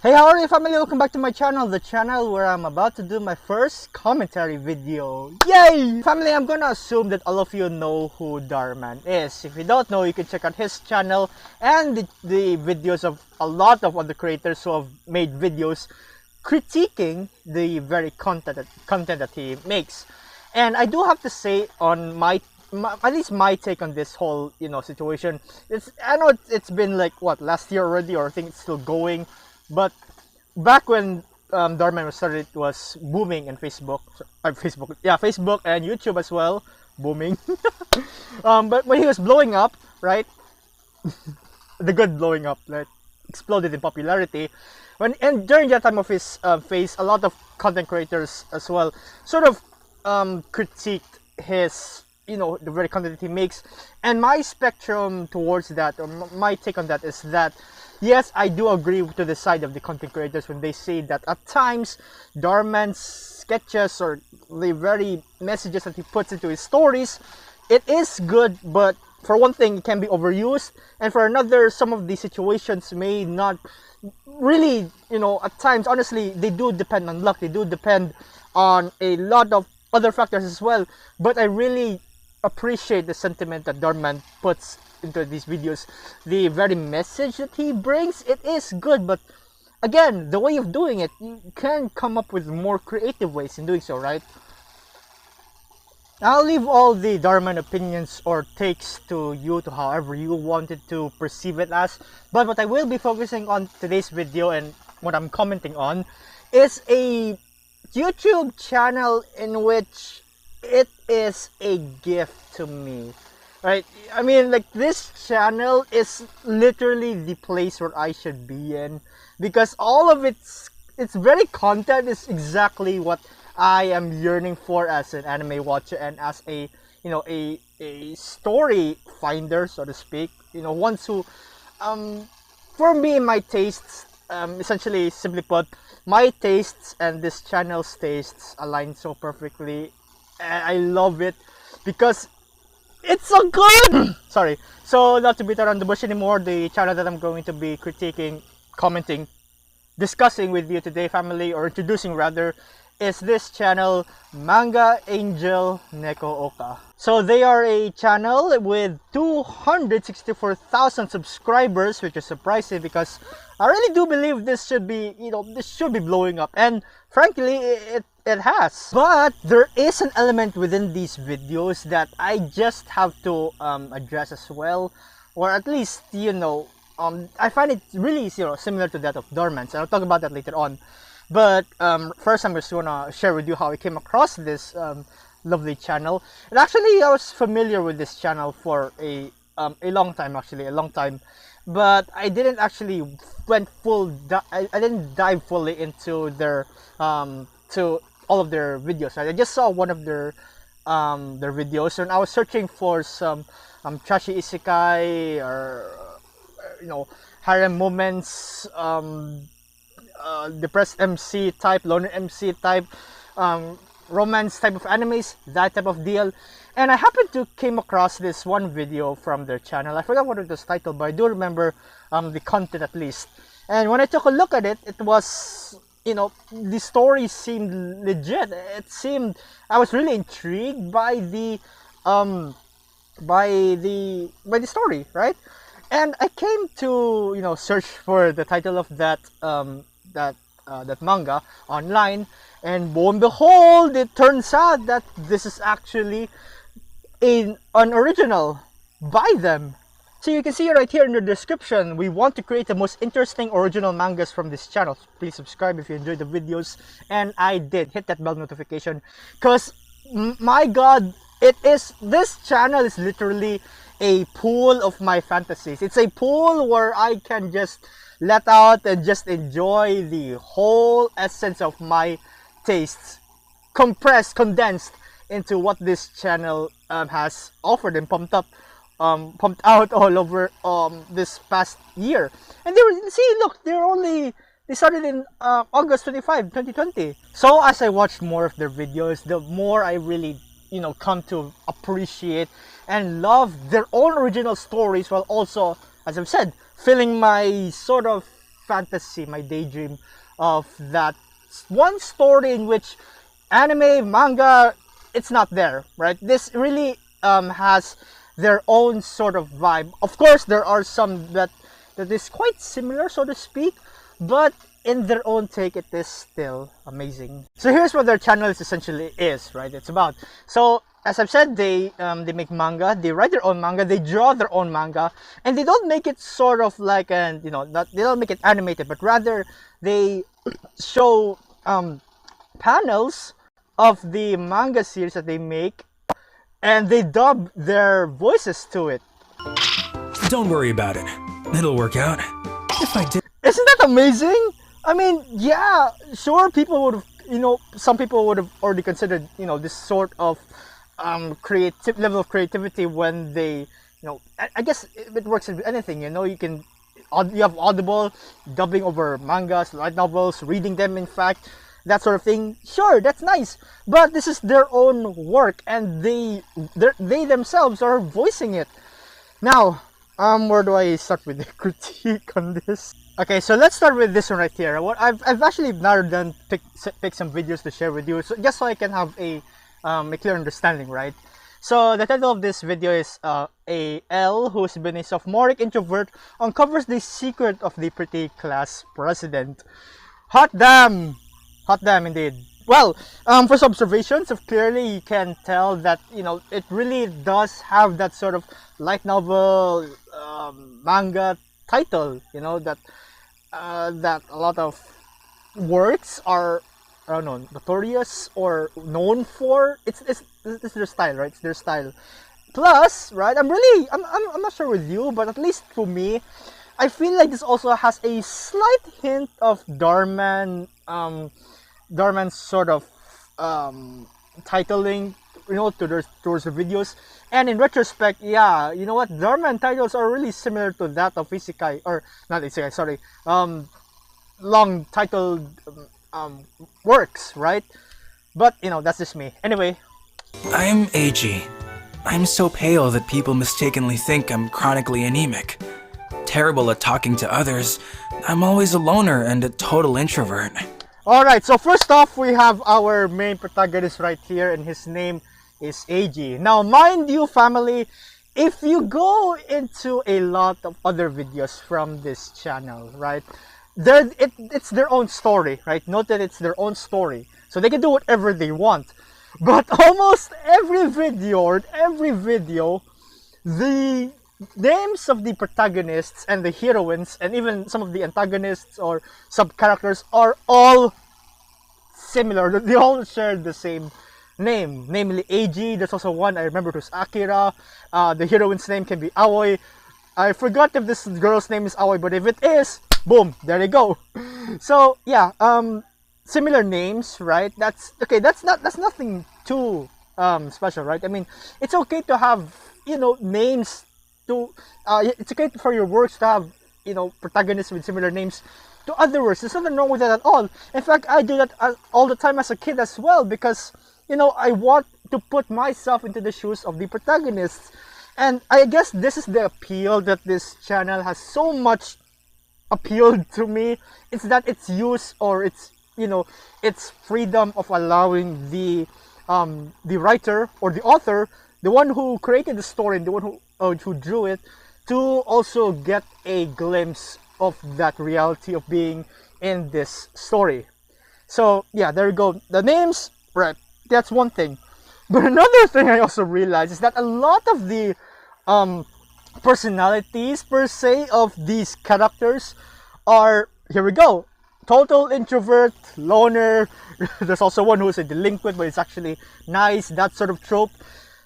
Hey, how are you, family? Welcome back to my channel, the channel where I'm about to do my first commentary video. Yay! Family, I'm gonna assume that all of you know who Darman is. If you don't know, you can check out his channel and the videos of a lot of other creators who have made videos critiquing the very content that he makes. And I do have to say, on my at least my take on this whole situation, I know it's been like what, last year already, or I think it's still going. But back when Darman was started, it was booming in Facebook and YouTube as well, booming. But when he was blowing up, right, the good blowing up, like exploded in popularity. And during that time of his phase, a lot of content creators as well sort of critiqued his, the very content that he makes. And my spectrum towards that, or my take on that, is that yes, I do agree to the side of the content creators when they say that at times Darman's sketches or the very messages that he puts into his stories, it is good, but for one thing, it can be overused, and for another, some of the situations may not really, at times, honestly, they do depend on luck, they do depend on a lot of other factors as well. But I really appreciate the sentiment that Darman puts into these videos. The very message that he brings, it is good, but again, the way of doing it, you can come up with more creative ways in doing so, right? I'll leave all the Darman opinions or takes to you, to however you wanted to perceive it as. But what I will be focusing on today's video, and what I'm commenting on, is a YouTube channel in which it is a gift to me. Right? I mean, like, this channel is literally the place where I should be in, because all of its very content is exactly what I am yearning for as an anime watcher and as a a story finder, so to speak. Ones who, for me, my tastes, essentially, simply put, my tastes and this channel's tastes align so perfectly, and I love it because it's so good! Sorry. So, not to beat around the bush anymore, the channel that I'm going to be critiquing, commenting, discussing with you today, family, or introducing rather, is this channel, Manga Angel Neko Oka. So, they are a channel with 264,000 subscribers, which is surprising because I really do believe this should be, this should be blowing up. And frankly, it has. But there is an element within these videos that I just have to address as well, or at least, I find it really similar to that of Darman's. I'll talk about that later on. But first, I'm just gonna share with you how I came across this lovely channel. And actually, I was familiar with this channel for a long time, but I didn't actually I didn't dive fully into their to all of their videos. Right? I just saw one of their videos, and I was searching for some trashy isekai, or harem moments, depressed MC type, loner MC type, romance type of animes, that type of deal. And I happened to came across this one video from their channel. I forgot what it was titled, but I do remember the content at least. And when I took a look at it, it was, the story seemed legit. It seemed, I was really intrigued by the story, right? And I came to search for the title of that manga online, and lo and behold, it turns out that this is actually an original by them. So you can see right here in the description, we want to create the most interesting original mangas from this channel. Please subscribe if you enjoyed the videos. And I did. Hit that bell notification, because my god, this channel is literally a pool of my fantasies. It's a pool where I can just let out and just enjoy the whole essence of my tastes, condensed into what this channel has offered and pumped out all over this past year. And they started in August 25, 2020. So as I watched more of their videos, the more I really come to appreciate and love their own original stories, while also, as I've said, filling my sort of fantasy, my daydream of that one story in which anime, manga, it's not there, right? This really has their own sort of vibe. Of course, there are some that is quite similar, so to speak, but in their own take, it is still amazing. So here's what their channel essentially is, right? It's about. So as I've said, they make manga, they write their own manga, they draw their own manga, and they don't make it sort of like an, you know, they don't make it animated, but rather they show panels of the manga series that they make, and they dub their voices to it. Don't worry about it. It'll work out. If I did. Isn't that amazing? I mean, yeah, sure, people would have, you know, some people would have already considered, you know, this sort of creative level of creativity when they, you know, I guess it works with anything, you know, you have Audible dubbing over mangas, light novels, reading them, in fact, that sort of thing. Sure, that's nice, but this is their own work, and they themselves are voicing it. Now, where do I start with the critique on this? Okay, so let's start with this one right here. What I've actually narrowed down, pick some videos to share with you, so just so I can have a clear understanding, right? So the title of this video is a L, who's been a sophomoric introvert, uncovers the secret of the pretty class president. Hot damn indeed. Well, first observations, if clearly you can tell that, you know, it really does have that sort of light novel manga title, you know, that that a lot of works are, I don't know, notorious or known for. It's their style, right? It's their style. Plus, right, I'm not sure with you, but at least for me, I feel like this also has a slight hint of Darman's sort of titling, you know, towards the videos. And in retrospect, yeah, you know what, Darman titles are really similar to that of Isekai, or not Isekai, sorry, long titled works, right? But, you know, that's just me. Anyway. I'm AG. I'm so pale that people mistakenly think I'm chronically anemic. Terrible at talking to others. I'm always a loner and a total introvert. Alright, so first off, we have our main protagonist right here, and his name is AG. Now, mind you, family, if you go into a lot of other videos from this channel, right, it's their own story, right? Note that it's their own story, so they can do whatever they want. But almost every video, the names of the protagonists and the heroines, and even some of the antagonists or sub-characters, are all similar. They all share the same name, namely AG. There's also one I remember, who's Akira. The heroine's name can be Aoi. I forgot if this girl's name is Aoi, but if it is, boom, there you go. So yeah, similar names, right? That's okay. That's nothing too special, right? I mean, it's okay to have, you know, names to it's okay for your works to have, you know, protagonists with similar names to other works. There's nothing wrong with that at all. In fact, I do that all the time as a kid as well, because, you know, I want to put myself into the shoes of the protagonists. And I guess this is the appeal that this channel has so much appealed to me. It's that its use, or its, you know, its freedom of allowing the writer or the author, the one who created the story, and the one who drew it, to also get a glimpse of that reality of being in this story. So yeah, there you go. The names, right? That's one thing. But another thing I also realized is that a lot of the personalities per se of these characters are, here we go, total introvert, loner. There's also one who's a delinquent, but it's actually nice, that sort of trope.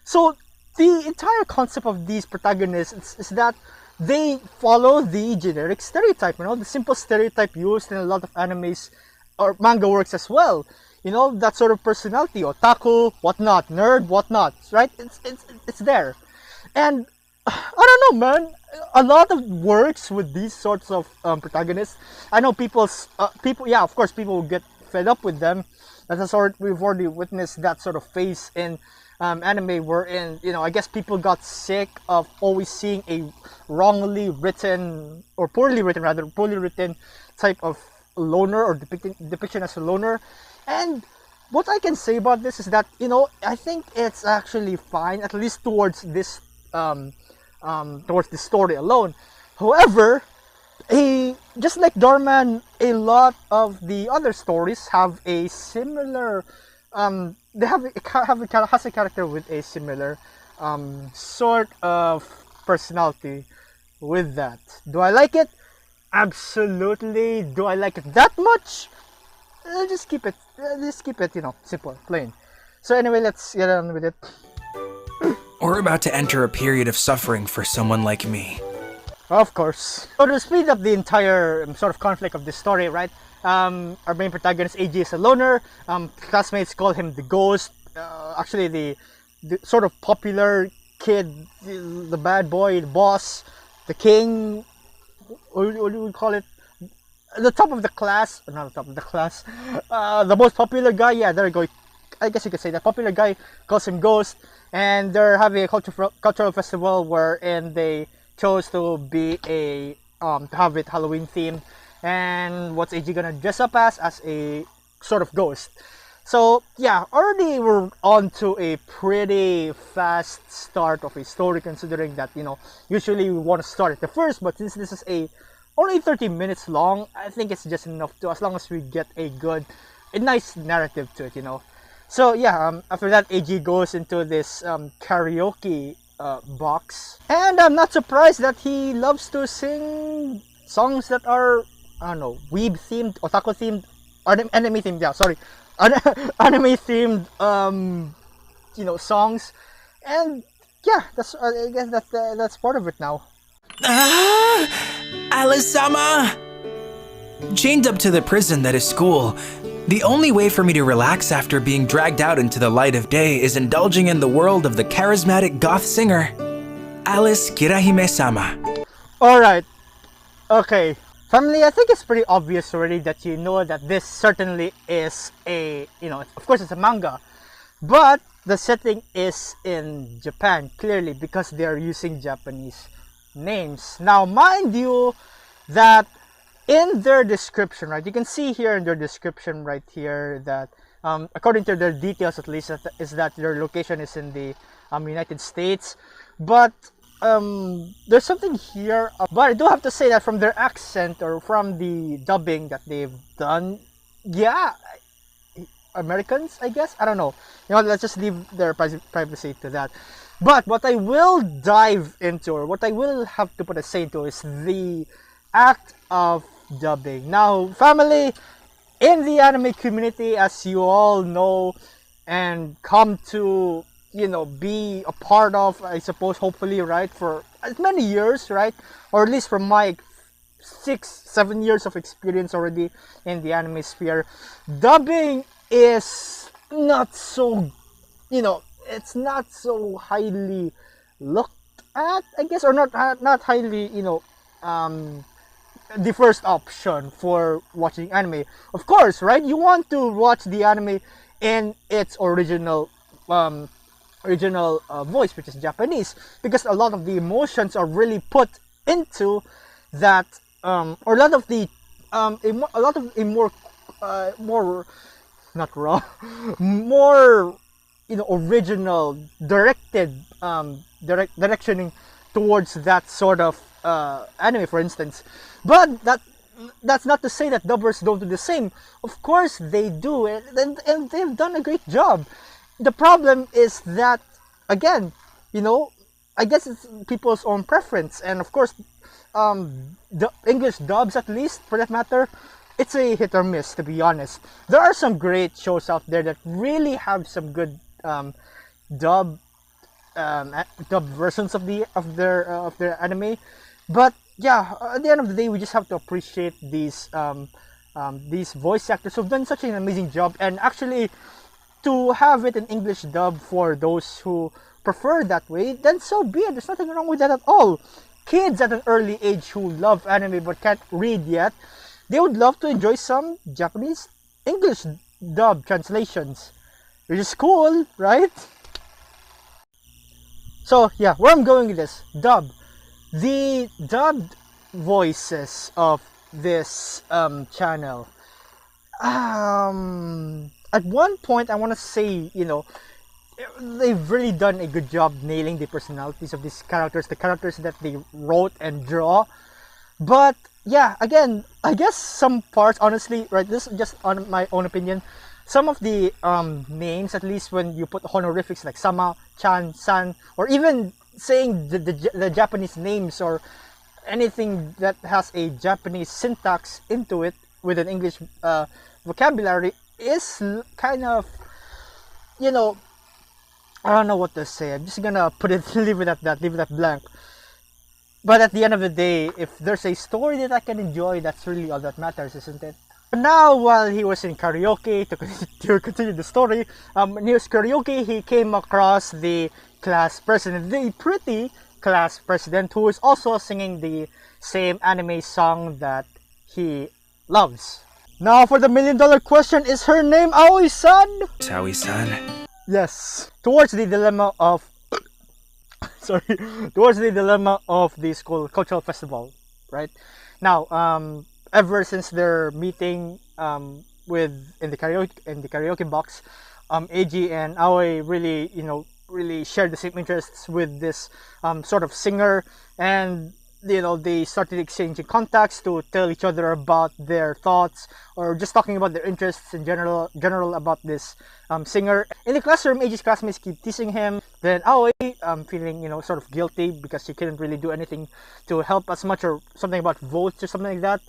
So the entire concept of these protagonists is that they follow the generic stereotype, you know, the simple stereotype used in a lot of animes or manga works as well. You know, that sort of personality, otaku, whatnot, nerd, whatnot, right? It's there. And I don't know, man. A lot of works with these sorts of protagonists. I know people, yeah, of course, people will get fed up with them. We've already witnessed that sort of phase in anime, wherein, you know, I guess people got sick of always seeing a wrongly written, or poorly written type of loner, or depiction as a loner. And what I can say about this is that, you know, I think it's actually fine, at least towards this story alone. However, just like Dorman, a lot of the other stories have a similar they have has a character with a similar sort of personality with that. Do I like it? Absolutely. Do I like it that much? Just keep it, you know, simple, plain. So anyway, let's get on with it. We're about to enter a period of suffering for someone like me. Of course. So to speed up the entire sort of conflict of this story, right? Our main protagonist, AJ, is a loner. Classmates call him the ghost. Actually, the sort of popular kid, the bad boy, the boss, the king. What do we call it? The top of the class, not the top of the class, the most popular guy. Yeah, there you go. I guess you could say that popular guy calls him Ghost, and they're having a cultural festival wherein they chose to be to have it Halloween themed. And what's AG gonna dress up as a sort of ghost. So yeah, already we're on to a pretty fast start of a story, considering that, you know, usually we want to start at the first, but since this is only 30 minutes long, I think it's just enough to, as long as we get a nice narrative to it, you know. So yeah, after that, AG goes into this karaoke box, and I'm not surprised that he loves to sing songs that are, I don't know, weeb themed, otaku themed, anime themed. Yeah, sorry, anime themed, you know, songs, and yeah, I guess that's part of it now. Alice-sama! Chained up to the prison that is school, the only way for me to relax after being dragged out into the light of day is indulging in the world of the charismatic goth singer, Alice Kirahime-sama. Alright, okay. Family, I think it's pretty obvious already that you know that this certainly is you know, of course it's a manga, but the setting is in Japan, clearly, because they're using Japanese names. Now, mind you, that in their description, right, you can see here in their description right here that according to their details, at least, is that their location is in the United States. But there's something here, but I do have to say that from their accent, or from the dubbing that they've done, yeah, Americans, I guess, I don't know, you know, let's just leave their privacy to that. But what I will dive into, or what I will have to put a say into, is the act of dubbing. Now, family, in the anime community, as you all know and come to, you know, be a part of, I suppose, hopefully, right, for as many years, right, or at least from my 6-7 years of experience already in the anime sphere, dubbing is not so, you know, it's not so highly looked at, I guess, or not highly, you know, the first option for watching anime. Of course, right, you want to watch the anime in its original voice, which is Japanese, because a lot of the emotions are really put into that, or a lot of the more not raw, more, you know, original, directed directioning towards that sort of anime, for instance. But that's not to say that dubbers don't do the same. Of course they do, and they've done a great job. The problem is that, again, you know, I guess it's people's own preference, and of course, the English dubs, at least for that matter, it's a hit or miss, to be honest. There are some great shows out there that really have some good dub versions of their anime, but yeah, at the end of the day, we just have to appreciate these voice actors who've done such an amazing job, and actually to have it in English dub for those who prefer that way, then so be it. There's nothing wrong with that at all. Kids at an early age who love anime but can't read yet, they would love to enjoy some Japanese English dub translations, which is cool, right? So yeah, where I'm going with this, dub. The dubbed voices of this channel. At one point, I want to say, you know, they've really done a good job nailing the personalities of these characters, the characters that they wrote and draw. But yeah, again, I guess some parts, honestly, right, this is just on my own opinion, some of the names, at least when you put honorifics like Sama, Chan, San, or even saying the Japanese names or anything that has a Japanese syntax into it with an English vocabulary is kind of, you know, I don't know what to say. I'm just gonna put it, leave it at that, leave it at blank. But at the end of the day, if there's a story that I can enjoy, that's really all that matters, isn't it? But now, while he was in karaoke, to continue the story, in his karaoke, he came across the class president, the pretty class president, who is also singing the same anime song that he loves. Now for the $1,000,000 question, is her name Aoi-san? Aoi-san. Yes. Towards the dilemma of towards the dilemma of the school cultural festival, right? Now, ever since their meeting with in the karaoke box, Eiji and Aoi really, you know, really shared the same interests with this sort of singer, and you know, they started exchanging contacts to tell each other about their thoughts or just talking about their interests in general about this singer. In the classroom, Eiji's classmates keep teasing him. Then Aoi, feeling, you know, sort of guilty because she couldn't really do anything to help as much, or something about votes or something like that.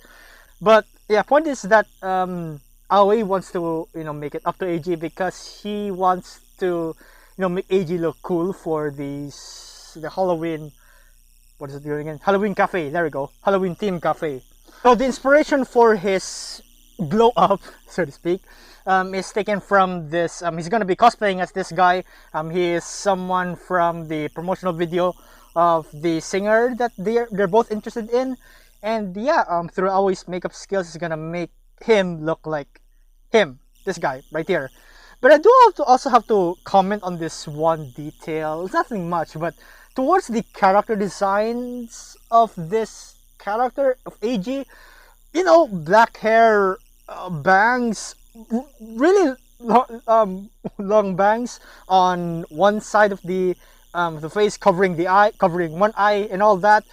But yeah, point is that Aoi wants to, you know, make it up to Eiji because he wants to, you know, make Eiji look cool for the Halloween. What is it doing again? Halloween cafe. There we go. Halloween theme cafe. So the inspiration for his glow up, so to speak, is taken from this. He's gonna be cosplaying as this guy. He is someone from the promotional video of the singer that they're both interested in, and yeah, through Aoi's makeup skills, is gonna make him look like him. This guy right here. But I do also have to comment on this one detail. It's nothing much, but towards the character designs of this character of Eiji, you know, black hair, bangs, really long bangs on one side of the face, covering the eye, covering one eye, and all that,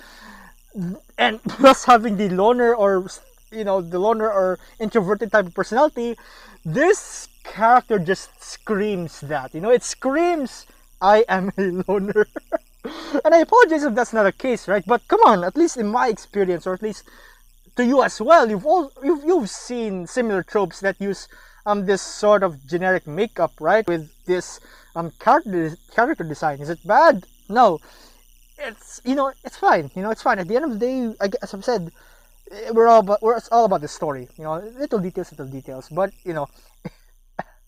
and plus having the loner, or you know, the loner or introverted type of personality. This character just screams that, you know, it screams, I am a loner. And I apologize if that's not the case, right? But come on, at least in my experience, or at least to you as well, you've seen similar tropes that use this sort of generic makeup, right? With this character design. Is it bad? No. It's, you know, it's fine. You know, it's fine. At the end of the day, as I've said, it's all about the story. You know, little details. But you know,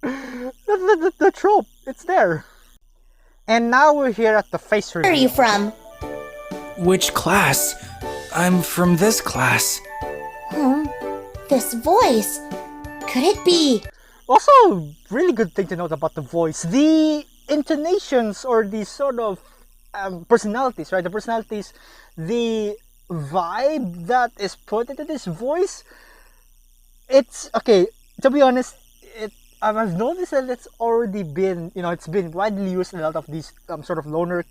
the trope, it's there. And now we're here at the face reveal. Where are you from? Which class? I'm from this class. This voice. Could it be? Also, really good thing to note about the voice. The intonations, or the sort of personalities, right? The personalities, the vibe that is put into this voice. It's, okay, to be honest, I've noticed that it's already been, you know, it's been widely used in a lot of these sort of loner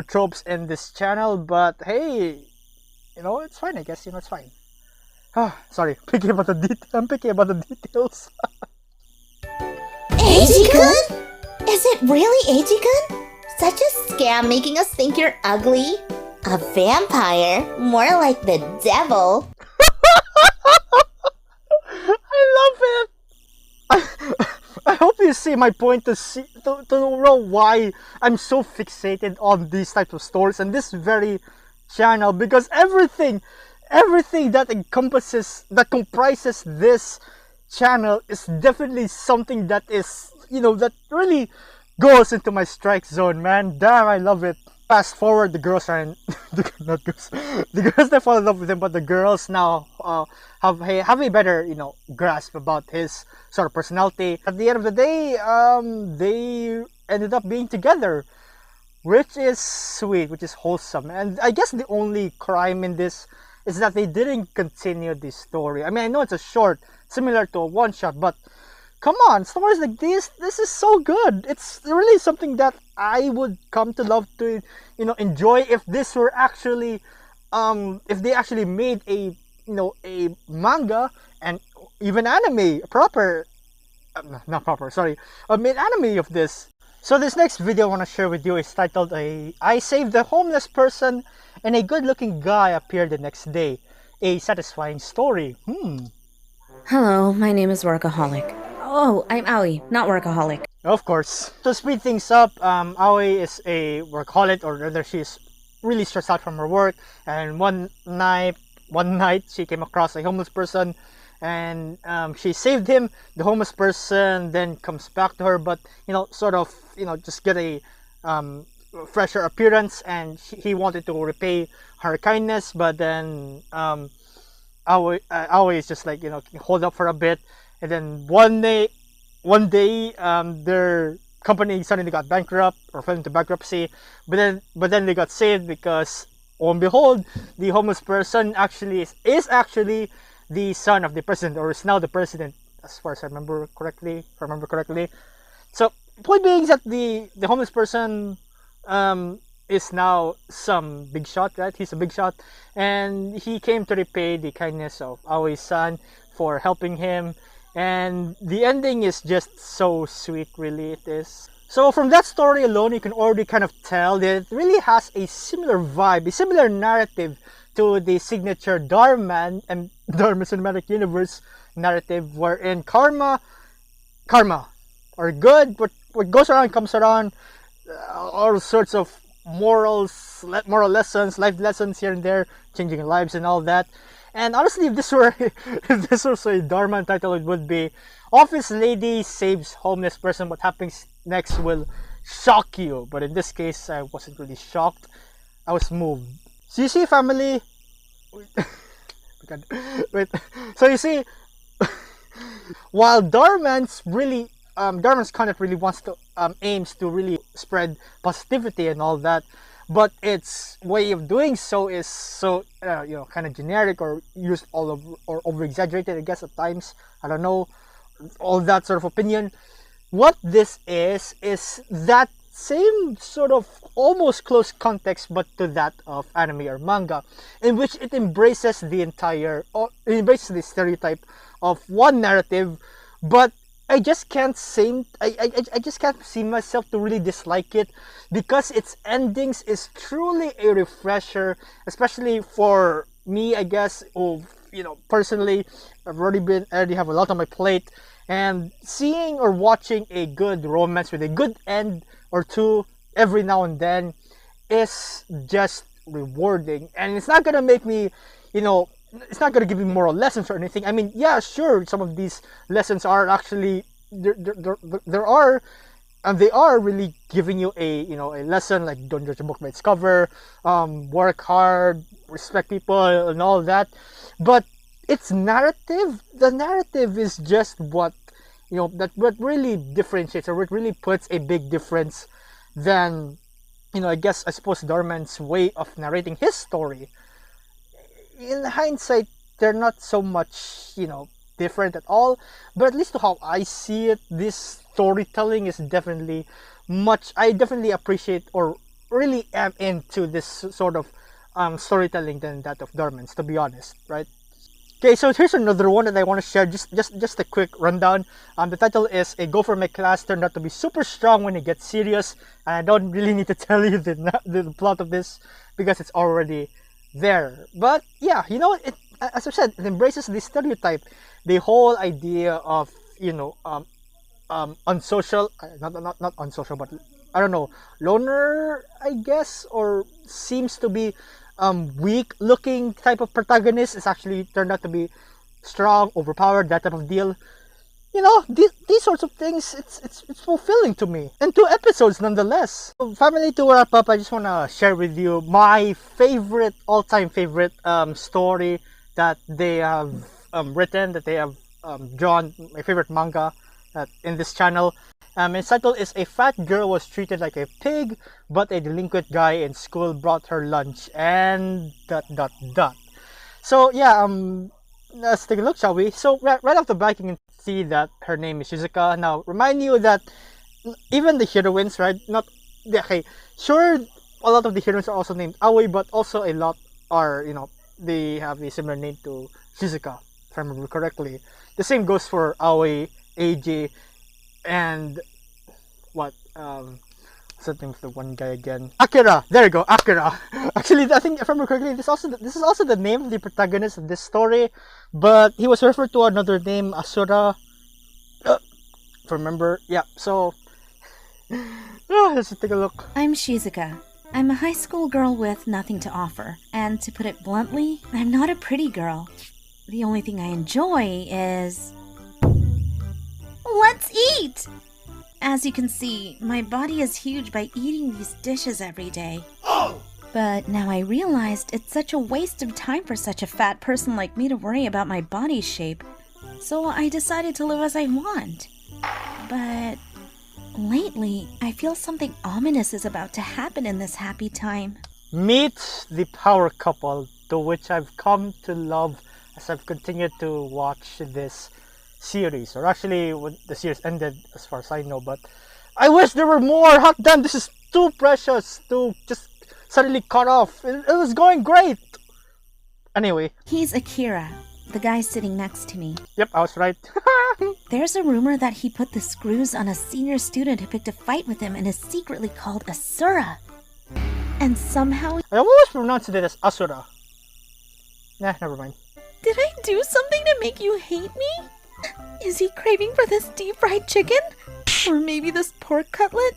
tropes in this channel. But hey, you know, it's fine. I guess, you know, it's fine. Sorry, I'm picky about the details. Eiji-kun? Is it really Eiji-kun? Such a scam, making us think you're ugly. A vampire, more like the devil. I love it. I hope you see my point to know why I'm so fixated on these types of stories and this very channel, because everything that comprises this channel is definitely something that is, you know, that really goes into my strike zone, man. Damn, I love it. Fast forward, the girls are in, the girls that fall in love with him, but the girls now have a better, you know, grasp about his sort of personality. At the end of the day, they ended up being together, which is sweet, which is wholesome. And I guess the only crime in this is that they didn't continue the story. I mean, I know it's a short, similar to a one-shot, but come on, stories like this is so good. It's really something that I would come to love to, enjoy if this were actually, if they actually made a, a manga and even anime, proper, not proper, sorry, made anime of this. So this next video I want to share with you is titled I Saved a Homeless Person and a Good-Looking Guy Appeared the Next Day. A satisfying story. Hello, my name is Workaholic. Oh, I'm Aoi, not Workaholic. Of course. To speed things up, Aoi is a workaholic, or rather she's really stressed out from her work, and one night she came across a homeless person, and she saved him. The homeless person then comes back to her, but just get a fresher appearance, and he wanted to repay her kindness, but then Aoi is just like, hold up for a bit, and then one day their company suddenly got bankrupt or fell into bankruptcy, but then they got saved because, lo and behold, the homeless person is actually the son of the president, or is now the president, as far as I remember correctly. So point being is that the homeless person is now some big shot, right? He's a big shot, and he came to repay the kindness of Aoi's son for helping him, and the ending is just so sweet, really it is. So from that story alone, you can already kind of tell that it really has a similar vibe, a similar narrative to the signature Dharma and Dharma Cinematic Universe narrative, wherein karma or good, what goes around comes around, all sorts of moral lessons, life lessons here and there, changing lives and all that. And honestly, if this was a Dharma title, it would be Office Lady Saves Homeless Person. What happens next will shock you, but in this case, I wasn't really shocked. I was moved. So you see, family. Wait. So you see, while Dharman's content really wants to aims to really spread positivity and all that, but its way of doing so is so kind of generic or used all over or over exaggerated, I guess, at times. I don't know, all that sort of opinion. What this is that same sort of almost close context, but to that of anime or manga, in which it embraces the stereotype of one narrative, but I just can't see myself to really dislike it, because its endings is truly a refresher, especially for me, I guess, who, personally, I've already have a lot on my plate, and seeing or watching a good romance with a good end or two every now and then is just rewarding. And it's not gonna make me, it's not gonna give me moral lessons or anything. I mean, yeah, sure, some of these lessons are actually there are, and they are really giving you a a lesson, like don't judge a book by its cover, work hard, respect people, and all that. But its narrative, the narrative is just what what really differentiates, or what really puts a big difference than I suppose Darman's way of narrating his story. In hindsight, they're not so much different at all, but at least to how I see it, this storytelling is definitely I definitely appreciate, or really am into this sort of storytelling than that of Darman's, to be honest, right? Okay, so here's another one that I want to share, just a quick rundown. The title is A Gopher in My Class Turned Out to Be Super Strong When It Gets Serious, and I don't really need to tell you the plot of this, because it's already there. But yeah, as I said, it embraces the stereotype, the whole idea of unsocial, not unsocial, but I don't know, loner, I guess, or seems to be weak looking type of protagonist is actually turned out to be strong, overpowered, that type of deal. These sorts of things, it's fulfilling to me. And 2 episodes nonetheless. So family, to wrap up, I just want to share with you my all-time favorite story that they have written, that they have drawn, my favorite manga in this channel. Its title is A Fat Girl Was Treated Like a Pig, but a delinquent guy in school brought her lunch, and ... So yeah, let's take a look, shall we? So right off the bat, you can see that her name is Shizuka. Now, remind you that even the heroines, right? Not okay. Sure, a lot of the heroines are also named Aoi, but also a lot are, they have a similar name to Shizuka, if I remember correctly. The same goes for Aoi, AJ, and what? What's the name of the one guy again? Akira. There you go, Akira. Actually, I think if I remember correctly, this is also the name of the protagonist of this story, but he was referred to another name, Asura. If I remember, yeah. So let's take a look. I'm Shizuka. I'm a high school girl with nothing to offer. And to put it bluntly, I'm not a pretty girl. The only thing I enjoy is... Let's eat! As you can see, my body is huge by eating these dishes every day. But now I realized it's such a waste of time for such a fat person like me to worry about my body shape. So I decided to live as I want. But... lately, I feel something ominous is about to happen in this happy time. Meet the power couple to which I've come to love as I've continued to watch this series. Or actually, when the series ended, as far as I know. But I wish there were more. Hot damn, this is too precious to just suddenly cut off. It was going great. Anyway. He's Akira, the guy sitting next to me. Yep, I was right. There's a rumor that he put the screws on a senior student who picked a fight with him and is secretly called Asura. And somehow... I always pronounced it as Asura. Nah, never mind. Did I do something to make you hate me? Is he craving for this deep-fried chicken? Or maybe this pork cutlet?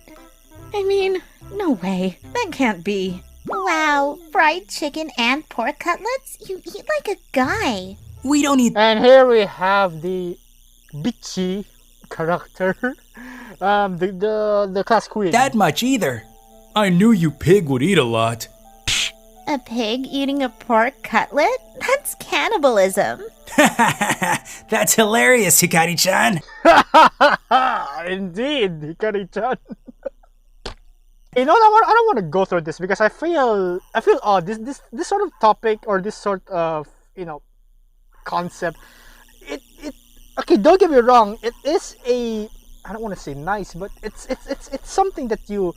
I mean, no way. That can't be. Wow, fried chicken and pork cutlets? You eat like a guy. We don't eat. And here we have the bitchy character, the class queen. That much either. I knew you pig would eat a lot. A pig eating a pork cutlet? That's cannibalism. That's hilarious, Hikari-chan. Indeed, Hikari-chan. You know, I don't want to go through this because I feel odd. This sort of topic or this sort of concept. It okay. Don't get me wrong. It is I don't want to say nice, but it's something that you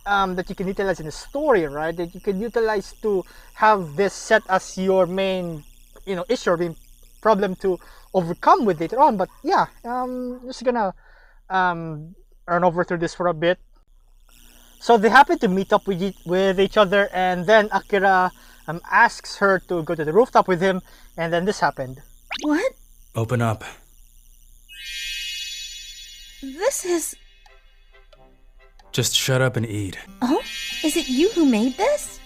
can utilize in a story, right? That you can utilize to have this set as your main issue or main problem to overcome with later on. But yeah, just gonna run over through this for a bit. So they happen to meet up with each other, and then Akira asks her to go to the rooftop with him, and then this happened. What? Open up. This is... Just shut up and eat. Oh? Is it you who made this?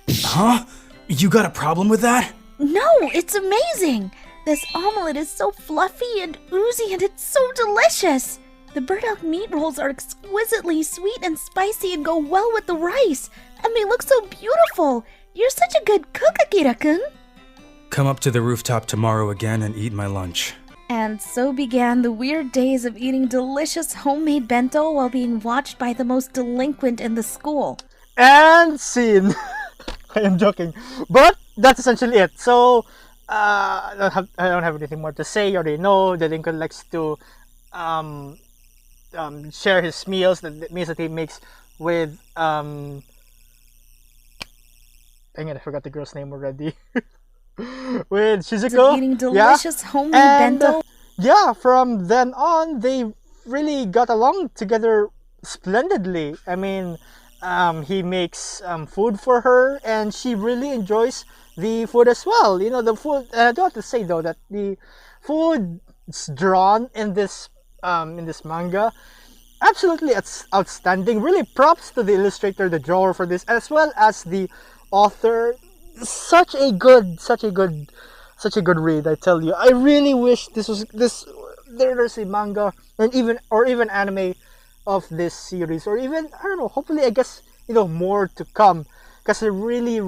Huh? You got a problem with that? No, it's amazing! This omelet is so fluffy and oozy and it's so delicious! The burdock meat rolls are exquisitely sweet and spicy and go well with the rice. And they look so beautiful. You're such a good cook, Akira-kun. Come up to the rooftop tomorrow again and eat my lunch. And so began the weird days of eating delicious homemade bento while being watched by the most delinquent in the school. And scene. I am joking. But that's essentially it. So, I don't have anything more to say. You already know Delinquent likes to share his meals, the meals that he makes with dang it, I forgot the girl's name already. With Shizuko. Eating delicious homemade and, bento. Yeah, from then on they really got along together splendidly. I mean, he makes food for her and she really enjoys the food as well. You know, the food, I do have to say though that the food drawn in this manga, absolutely outstanding. Really props to the illustrator, the drawer for this, as well as the author. Such a good read, I tell you. I really wish there's a manga and even anime of this series, or even, I don't know, hopefully, I guess, more to come, because I really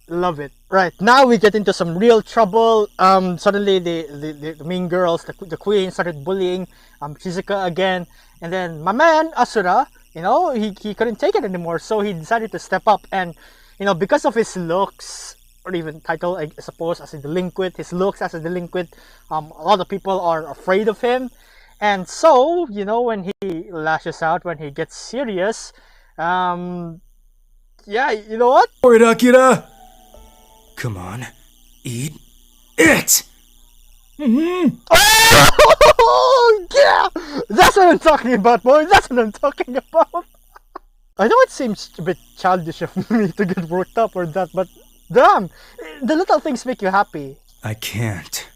love it. Right, now we get into some real trouble. Suddenly the mean girls, the queen, started bullying Shizuka again, and then my man Asura, he couldn't take it anymore, so he decided to step up and because of his looks, or even title, I suppose, as a delinquent, his looks as a delinquent, a lot of people are afraid of him. And so, when he lashes out, when he gets serious, yeah, you know what? For it, Akira! Come on, eat it! Oh, yeah! That's what I'm talking about, boy! That's what I'm talking about! I know it seems a bit childish of me to get worked up or that, but damn! The little things make you happy. I can't.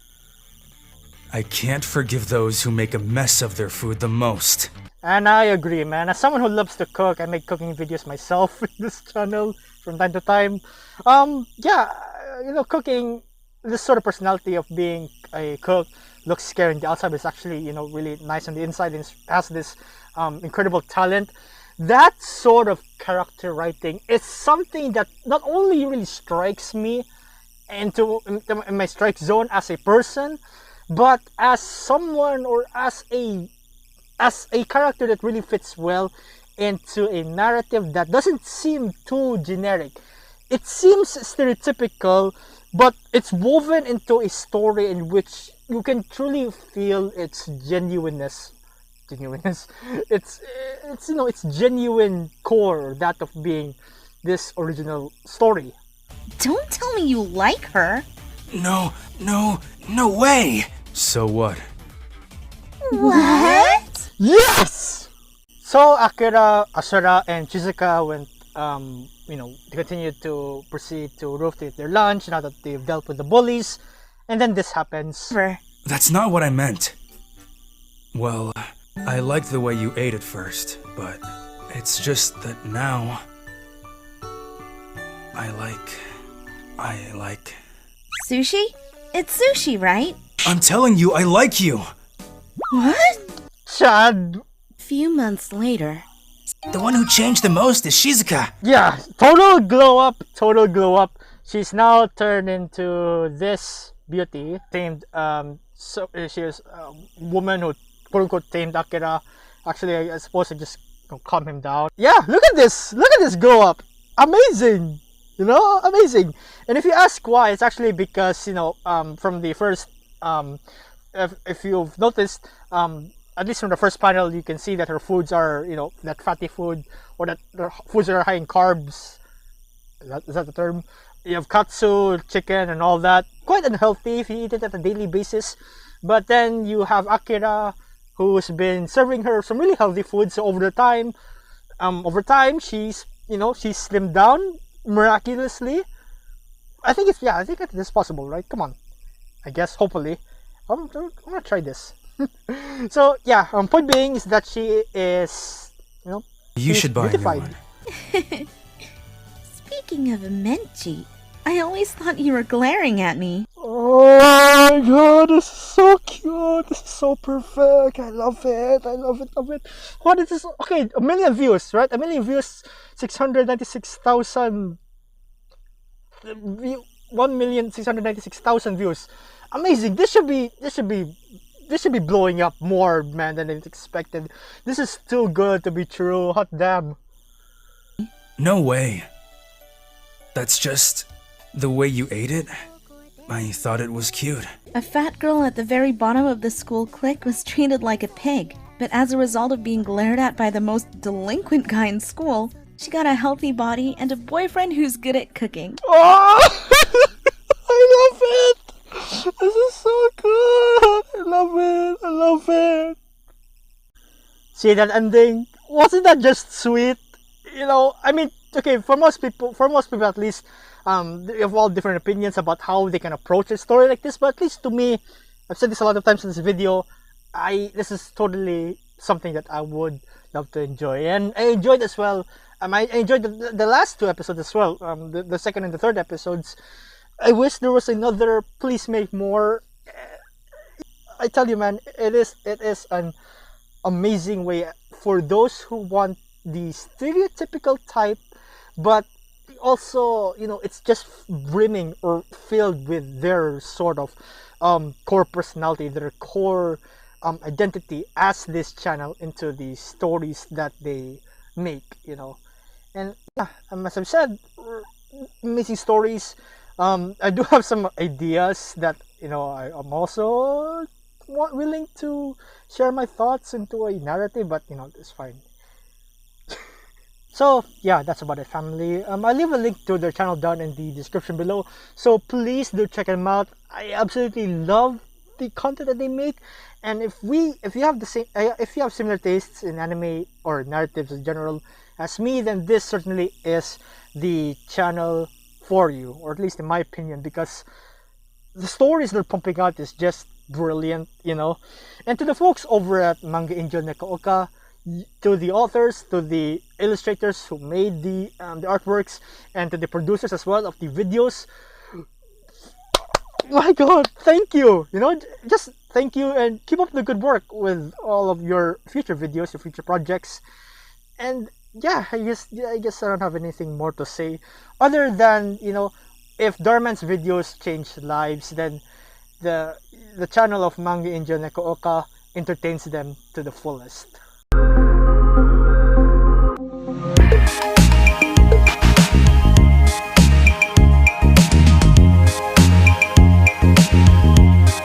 I can't forgive those who make a mess of their food the most. And I agree, man. As someone who loves to cook, I make cooking videos myself in this channel from time to time. Yeah, cooking, this sort of personality of being a cook looks scary on the outside, but it's actually, really nice on the inside and has this incredible talent. That sort of character writing is something that not only really strikes me in my strike zone as a person, but as someone or as a character that really fits well into a narrative that doesn't seem too generic. It seems stereotypical, but it's woven into a story in which you can truly feel its genuineness. It's its genuine core, that of being this original story. Don't tell me you like her. No way! So what? What? Yes! So Akira, Asura, and Shizuka went, they continued to proceed to roof to eat their lunch now that they've dealt with the bullies. And then this happens. That's not what I meant. Well, I liked the way you ate it first, but it's just that now I like... Sushi? It's sushi, right? I'm telling you, I like you! What? Chad. Few months later. The one who changed the most is Shizuka. Yeah, total glow up. She's now turned into this beauty, tamed, so she is a woman who quote-unquote tamed Akira. Actually, I suppose I just calm him down. Yeah, look at this glow up. Amazing. Amazing. And if you ask why, it's actually because, from the first, if you've noticed, at least from the first panel, you can see that her foods are, that fatty food, or that her foods that are high in carbs. Is that the term? You have katsu, chicken, and all that. Quite unhealthy if you eat it at a daily basis. But then you have Akira, who's been serving her some really healthy food. So over time, she's slimmed down miraculously. I think it is possible, right? Come on. I guess, hopefully. I'm gonna try this. So yeah, point being is that she is, You should buy a new one. Speaking of Menchi, I always thought you were glaring at me. Oh my god, this is so cute. This is so perfect. I love it. What is this? Okay, 1 million views, right? 1 million views, 696,000. 1,696,000 views. Amazing. This should be blowing up more, man, than I expected. This is too good to be true. Hot damn. No way. That's just the way you ate it. I thought it was cute. A fat girl at the very bottom of the school clique was treated like a pig, but as a result of being glared at by the most delinquent guy in school, she got a healthy body and a boyfriend who's good at cooking. Oh! I love it! This is so good! I love it! See that ending? Wasn't that just sweet? I mean, okay, for most people at least, they have all different opinions about how they can approach a story like this, but at least to me, I've said this a lot of times in this video, this is totally something that I would love to enjoy. And I enjoyed as well, I enjoyed the last 2 episodes as well, the second and the third episodes. I wish there was another, please make more. I tell you, man, it is an amazing way for those who want the stereotypical type, but also, it's just brimming or filled with their sort of core personality, their core identity as this channel into the stories that they make, And yeah, as I've said, amazing stories. I do have some ideas that I'm also willing to share my thoughts into a narrative, but it's fine. So yeah, that's about it, family. I'll leave a link to their channel down in the description below, so please do check them out. I absolutely love the content that they make, and if you have the same if you have similar tastes in anime or narratives in general as me, then this certainly is the channel for you, or at least in my opinion, because the stories they're pumping out is just brilliant, And to the folks over at Manga Angel Neko Oka, to the authors, to the illustrators who made the artworks, and to the producers as well of the videos, my god, thank you. Just thank you, and keep up the good work with all of your future videos, your future projects. And yeah, I guess I don't have anything more to say other than, if Darman's videos change lives, then the channel of Manga Angel Neko Oka entertains them to the fullest.